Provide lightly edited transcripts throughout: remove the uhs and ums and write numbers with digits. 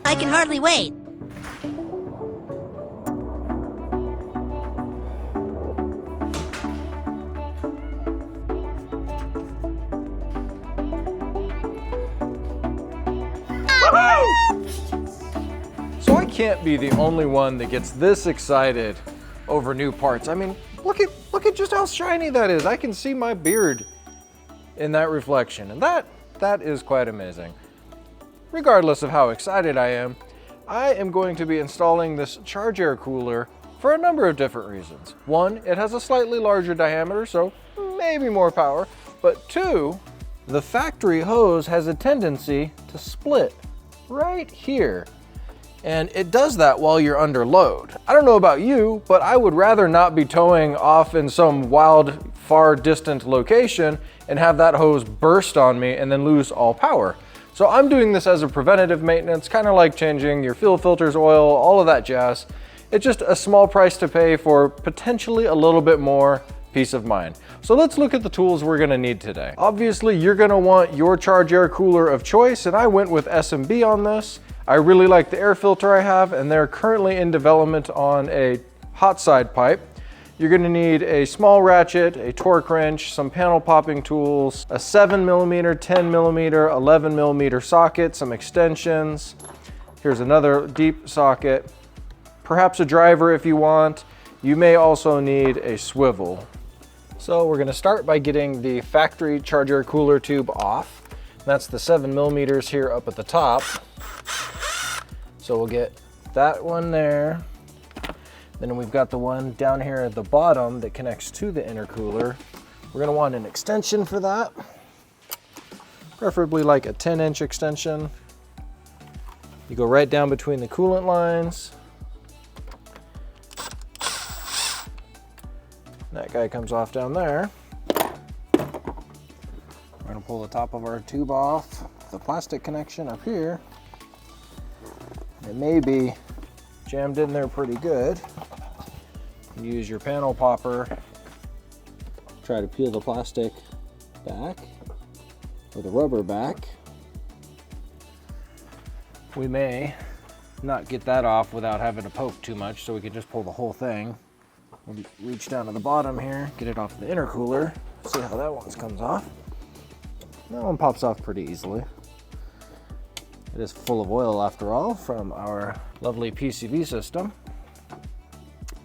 I can hardly wait. So I can't be the only one that gets this excited over new parts. I mean, look at just how shiny that is. I can see my beard in that reflection, and that is quite amazing. Regardless of how excited I am going to be installing this charge air cooler for a number of different reasons. One, it has a slightly larger diameter, so maybe more power. But two, the factory hose has a tendency to split right here. And it does that while you're under load. I don't know about you, but I would rather not be towing off in some wild, far distant location and have that hose burst on me and then lose all power. So I'm doing this as a preventative maintenance, kind of like changing your fuel filters, oil, all of that jazz. It's just a small price to pay for potentially a little bit more peace of mind. So let's look at the tools we're gonna need today. Obviously, you're gonna want your charge air cooler of choice, and I went with S&B on this. I really like the air filter I have, and they're currently in development on a hot side pipe. You're gonna need a small ratchet, a torque wrench, some panel popping tools, a 7mm, 10mm, 11mm socket, some extensions. Here's another deep socket, perhaps a driver if you want. You may also need a swivel. So we're gonna start by getting the factory charge air cooler tube off. That's the 7mm here up at the top. So we'll get that one there. Then we've got the one down here at the bottom that connects to the intercooler. We're gonna want an extension for that. Preferably like a 10-inch extension. You go right down between the coolant lines. That guy comes off down there. We're gonna pull the top of our tube off. The plastic connection up here. It may be jammed in there pretty good. You use your panel popper, try to peel the plastic back, or the rubber back. We may not get that off without having to poke too much, so we can just pull the whole thing. We'll reach down to the bottom here, get it off the intercooler, see how that one comes off. That one pops off pretty easily. It is full of oil after all from our lovely PCV system.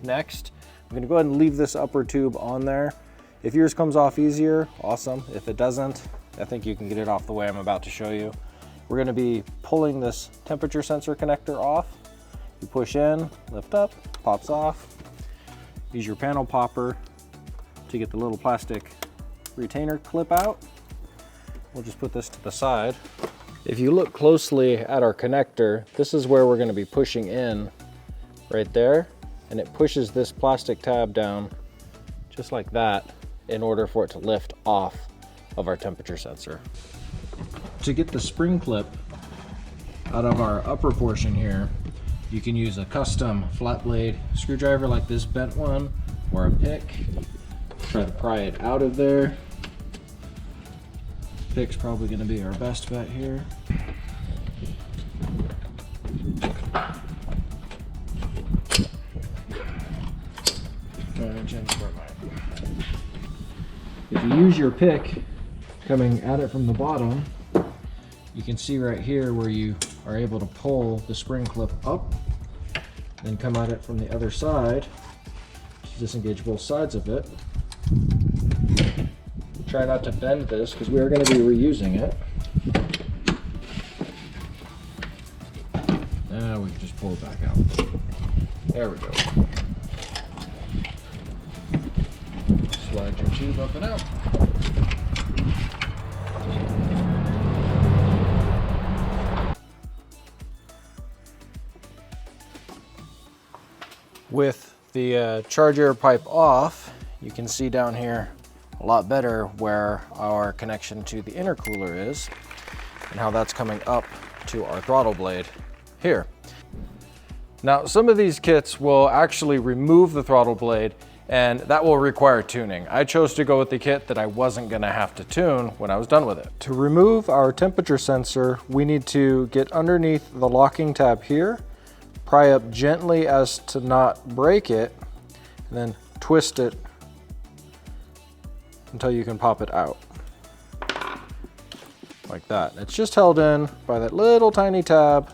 Next, I'm gonna go ahead and leave this upper tube on there. If yours comes off easier, awesome. If it doesn't, I think you can get it off the way I'm about to show you. We're gonna be pulling this temperature sensor connector off. You push in, lift up, pops off. Use your panel popper to get the little plastic retainer clip out. We'll just put this to the side. If you look closely at our connector, this is where we're gonna be pushing in right there, and it pushes this plastic tab down just like that in order for it to lift off of our temperature sensor. To get the spring clip out of our upper portion here, you can use a custom flat blade screwdriver like this bent one, or a pick. Try to pry it out of there. Pick's probably gonna be our best bet here. If you use your pick coming at it from the bottom, you can see right here where you are able to pull the spring clip up, then come at it from the other side to disengage both sides of it. Try not to bend this because we are going to be reusing it. Now we can just pull it back out. There we go. Slide your tube up and out. With the charge air pipe off, you can see down here a lot better where our connection to the intercooler is and how that's coming up to our throttle blade here. Now, some of these kits will actually remove the throttle blade and that will require tuning. I chose to go with the kit that I wasn't gonna have to tune when I was done with it. To remove our temperature sensor, we need to get underneath the locking tab here, pry up gently as to not break it, and then twist it until you can pop it out. Like that. It's just held in by that little tiny tab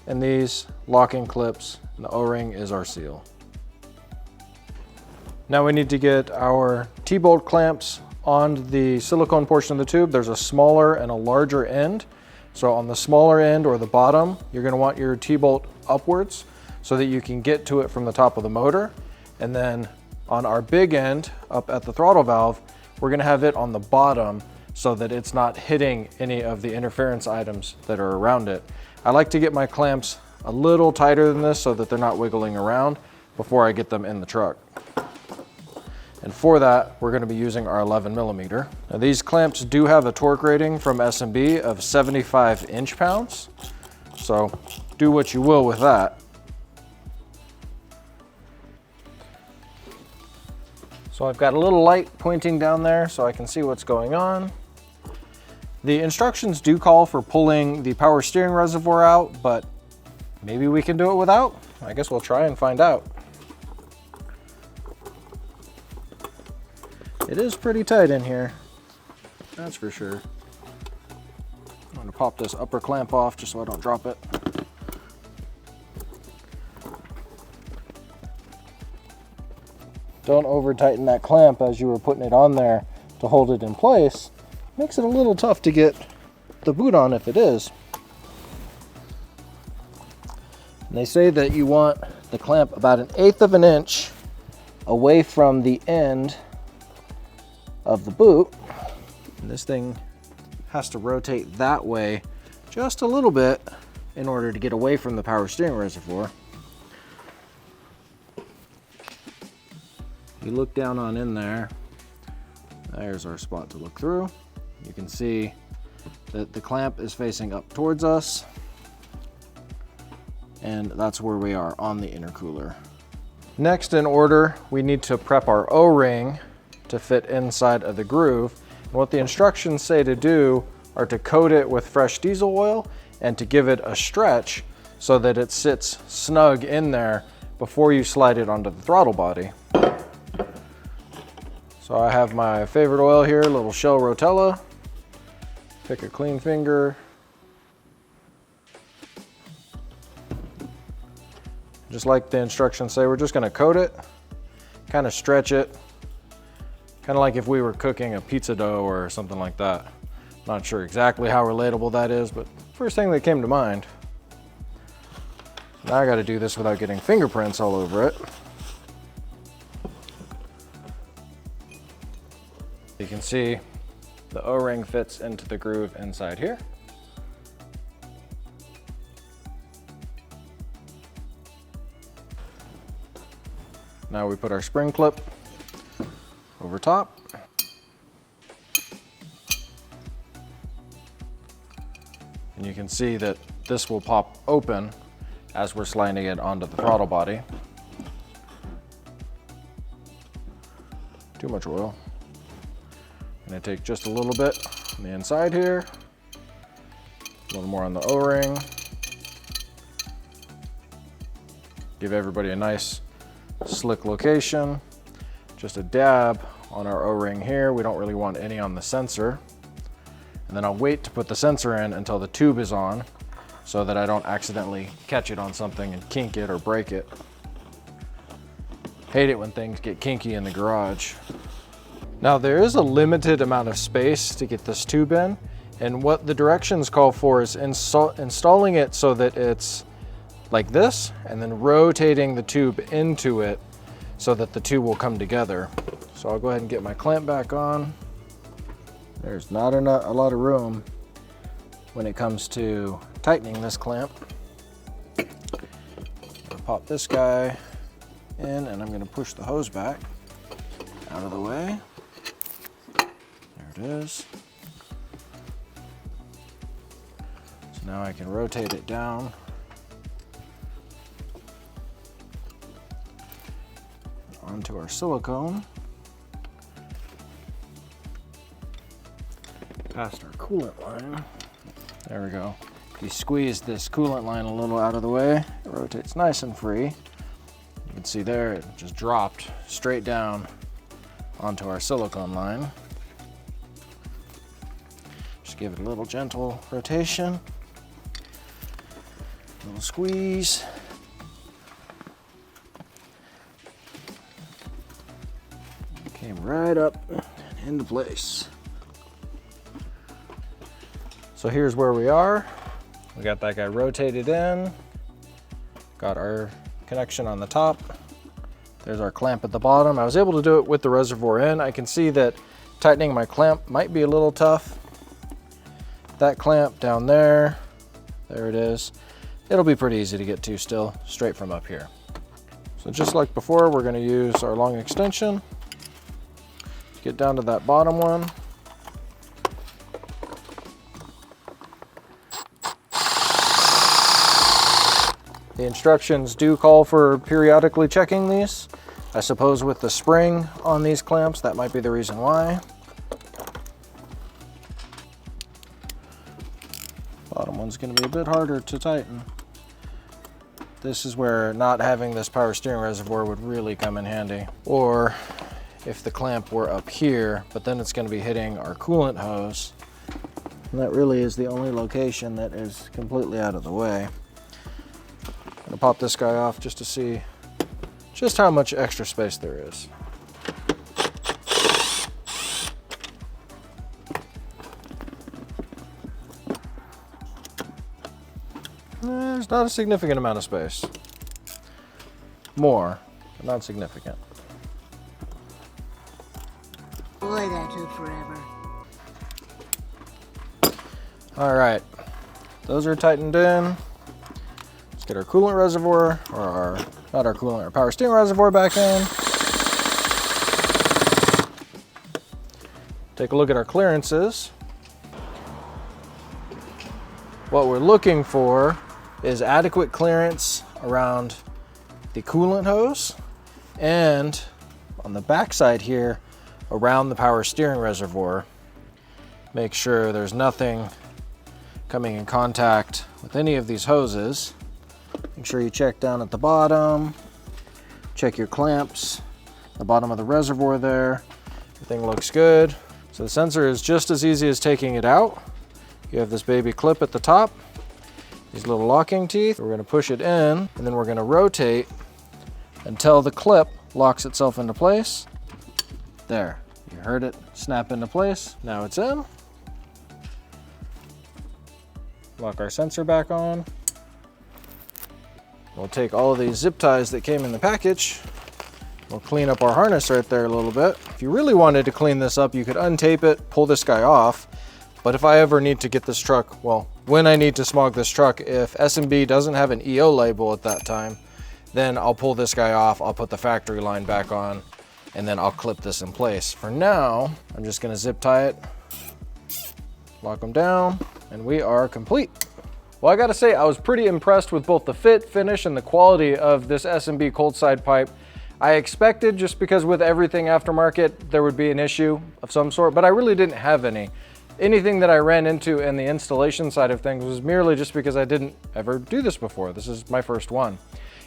and these locking clips, and the O-ring is our seal. Now we need to get our TBolt clamps on the silicone portion of the tube. There's a smaller and a larger end. So on the smaller end or the bottom, you're gonna want your T-bolt upwards so that you can get to it from the top of the motor. And then on our big end, up at the throttle valve, we're gonna have it on the bottom so that it's not hitting any of the interference items that are around it. I like to get my clamps a little tighter than this so that they're not wiggling around before I get them in the truck. And for that, we're gonna be using our 11mm. Now these clamps do have a torque rating from S&B of 75 inch-pounds. So do what you will with that. So I've got a little light pointing down there so I can see what's going on. The instructions do call for pulling the power steering reservoir out, but maybe we can do it without. I guess we'll try and find out. It is pretty tight in here, that's for sure. I'm gonna pop this upper clamp off just so I don't drop it. Don't over tighten that clamp as you were putting it on there to hold it in place. Makes it a little tough to get the boot on if it is. And they say that you want the clamp about 1/8 of an inch away from the end of the boot. And this thing has to rotate that way just a little bit in order to get away from the power steering reservoir. You look down on in there, there's our spot to look through. You can see that the clamp is facing up towards us, and that's where we are on the intercooler. Next in order, we need to prep our O-ring to fit inside of the groove. And what the instructions say to do are to coat it with fresh diesel oil and to give it a stretch so that it sits snug in there before you slide it onto the throttle body. So I have my favorite oil here, a little Shell Rotella. Pick a clean finger. Just like the instructions say, we're just gonna coat it, kind of stretch it, kind of like if we were cooking a pizza dough or something like that. Not sure exactly how relatable that is, but first thing that came to mind. Now I gotta do this without getting fingerprints all over it. You can see the O-ring fits into the groove inside here. Now we put our spring clip over top. And you can see that this will pop open as we're sliding it onto the throttle body. Too much oil. I'm gonna take just a little bit on the inside here, a little more on the O-ring. Give everybody a nice slick location. Just a dab on our O-ring here. We don't really want any on the sensor. And then I'll wait to put the sensor in until the tube is on so that I don't accidentally catch it on something and kink it or break it. Hate it when things get kinky in the garage. Now there is a limited amount of space to get this tube in, and what the directions call for is installing it so that it's like this and then rotating the tube into it so that the two will come together. So I'll go ahead and get my clamp back on. There's not a lot of room when it comes to tightening this clamp. I'll pop this guy in and I'm gonna push the hose back out of the way. There it is. So now I can rotate it down onto our silicone. Past our coolant line. There we go. If you squeeze this coolant line a little out of the way, it rotates nice and free. You can see there it just dropped straight down onto our silicone line. Just give it a little gentle rotation, a little squeeze. Came right up and into place. So here's where we are. We got that guy rotated in, got our connection on the top. There's our clamp at the bottom. I was able to do it with the reservoir in. I can see that tightening my clamp might be a little tough. That clamp down there, there it is. It'll be pretty easy to get to still, straight from up here. So just like before, we're gonna use our long extension. Get down to that bottom one. The instructions do call for periodically checking these. I suppose with the spring on these clamps, that might be the reason why. Bottom one's gonna be a bit harder to tighten. This is where not having this power steering reservoir would really come in handy. Or if the clamp were up here, but then it's gonna be hitting our coolant hose. And that really is the only location that is completely out of the way. I'm gonna pop this guy off just to see just how much extra space there is. There's not a significant amount of space. More, but not significant. Boy, that took forever. All right, those are tightened in. Let's get our coolant reservoir, or not our coolant, our power steering reservoir back in. Take a look at our clearances. What we're looking for is adequate clearance around the coolant hose and on the back side here around the power steering reservoir. Make sure there's nothing coming in contact with any of these hoses. Make sure you check down at the bottom, check your clamps, the bottom of the reservoir there. Everything looks good. So the sensor is just as easy as taking it out. You have this baby clip at the top, these little locking teeth. We're gonna push it in and then we're gonna rotate until the clip locks itself into place. There, you heard it snap into place. Now it's in. Lock our sensor back on. We'll take all of these zip ties that came in the package. We'll clean up our harness right there a little bit. If you really wanted to clean this up, you could untape it, pull this guy off. But if I ever need to get this truck, well, when I need to smog this truck, if S&B doesn't have an EO label at that time, then I'll pull this guy off, I'll put the factory line back on, and then I'll clip this in place. For now, I'm just gonna zip tie it, lock them down, and we are complete. Well, I gotta say, I was pretty impressed with both the fit, finish, and the quality of this S&B cold side pipe. I expected, just because with everything aftermarket, there would be an issue of some sort, but I really didn't have any. Anything that I ran into in the installation side of things was merely just because I didn't ever do this before. This is my first one.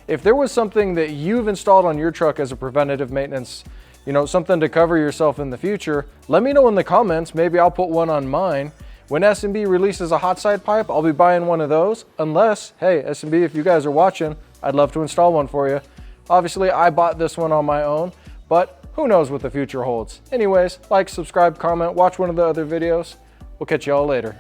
If there was something that you've installed on your truck as a preventative maintenance, you know, something to cover yourself in the future, let me know in the comments. Maybe I'll put one on mine. When S&B releases a hot side pipe, I'll be buying one of those. Unless, hey, S&B, if you guys are watching, I'd love to install one for you. Obviously, I bought this one on my own, but who knows what the future holds. Anyways, like, subscribe, comment, watch one of the other videos. We'll catch you all later.